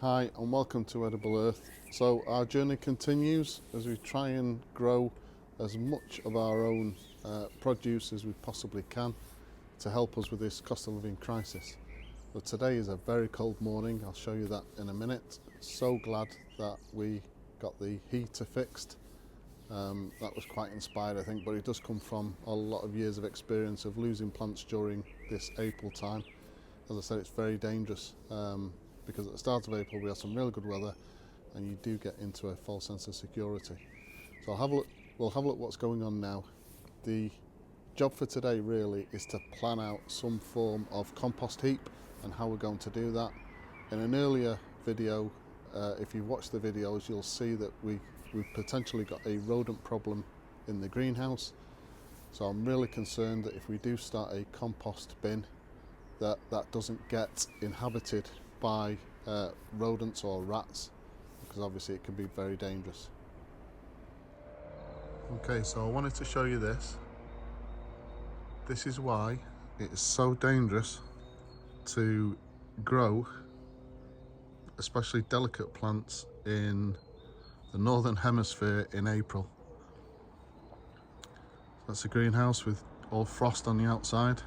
Hi and welcome to Edible Earth. So our journey continues as we try and grow as much of our own produce as we possibly can to help us with this cost of living crisis. But today is a very cold morning. I'll show you that in a minute. So glad that we got the heater fixed. That was quite inspired, I think, but it does come from a lot of years of experience of losing plants during this April time. As I said, it's very dangerous because at the start of April we have some really good weather and you do get into a false sense of security. So we'll have a look what's going on now. The job for today really is to plan out some form of compost heap and how we're going to do that. In an earlier video, if you've watched the videos, you'll see that we've potentially got a rodent problem in the greenhouse. So I'm really concerned that if we do start a compost bin, that doesn't get inhabited by rodents or rats, because obviously it can be very dangerous. Okay, so I wanted to show you this. This is why it is so dangerous to grow especially delicate plants in the northern hemisphere in April. That's a greenhouse with all frost on the outside.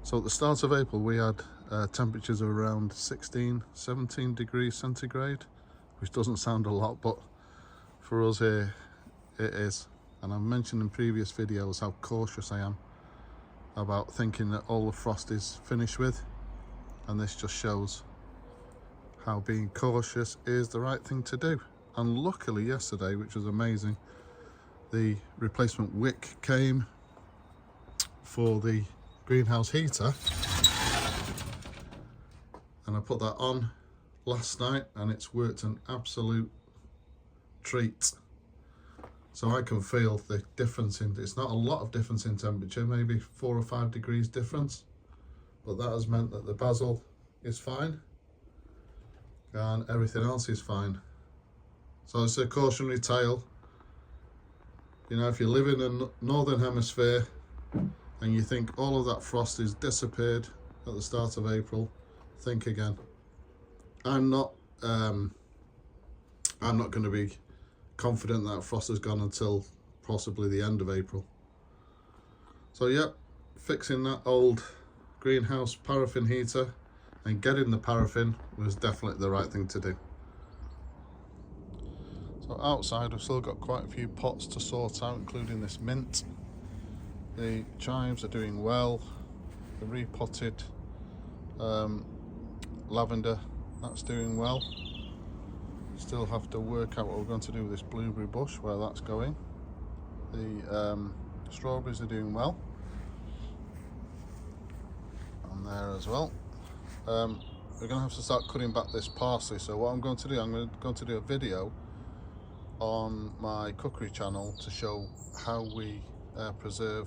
So at the start of April we had temperatures of around 17 degrees centigrade, which doesn't sound a lot, but for us here it is. And I've mentioned in previous videos how cautious I am about thinking that all the frost is finished with, and this just shows how being cautious is the right thing to do. And luckily yesterday, which was amazing, the replacement wick came for the greenhouse heater, and I put that on last night and it's worked an absolute treat. So I can feel the difference in, it's not a lot of difference in temperature, maybe 4 or 5 degrees difference, but that has meant that the basil is fine and everything else is fine. So it's a cautionary tale. You know, if you live in the northern hemisphere and you think all of that frost is disappeared at the start of April, think again. I'm not going to be confident that frost has gone until possibly the end of April. So yep, fixing that old greenhouse paraffin heater and getting the paraffin was definitely the right thing to do. So outside I've still got quite a few pots to sort out, including this mint. The chives are doing well. The repotted lavender, that's doing well. Still have to work out what we're going to do with this blueberry bush, where that's going. The strawberries are doing well, and there as well. We're going to have to start cutting back this parsley. So what I'm going to do, I'm going to do a video on my cookery channel to show how we preserve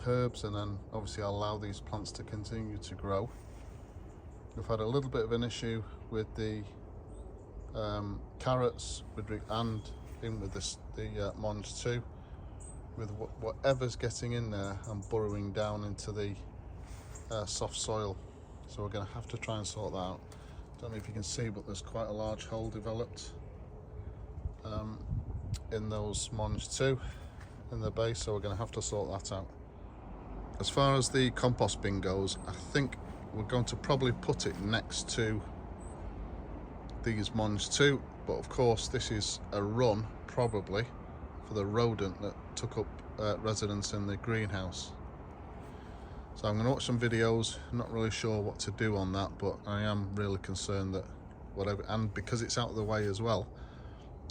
herbs, and then obviously I'll allow these plants to continue to grow. We've had a little bit of an issue with the carrots and in with this, the Monge too, with whatever's getting in there and burrowing down into the soft soil. So we're going to have to try and sort that out. Don't know if you can see, but there's quite a large hole developed in those Monge too in the base, so we're going to have to sort that out. As far as the compost bin goes, I think we're going to probably put it next to these Monge too, but of course this is a run probably for the rodent that took up residence in the greenhouse. So I'm going to watch some videos. I'm not really sure what to do on that, but I am really concerned that whatever, and because it's out of the way as well,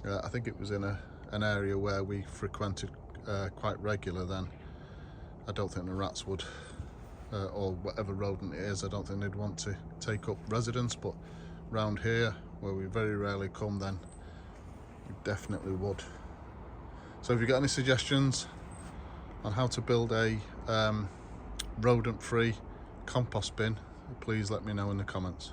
I think it was in an area where we frequented quite regular, then I don't think the rats would, or whatever rodent it is, I don't think they'd want to take up residence. But round here, where we very rarely come, then we definitely would. So if you've got any suggestions on how to build a rodent-free compost bin, please let me know in the comments.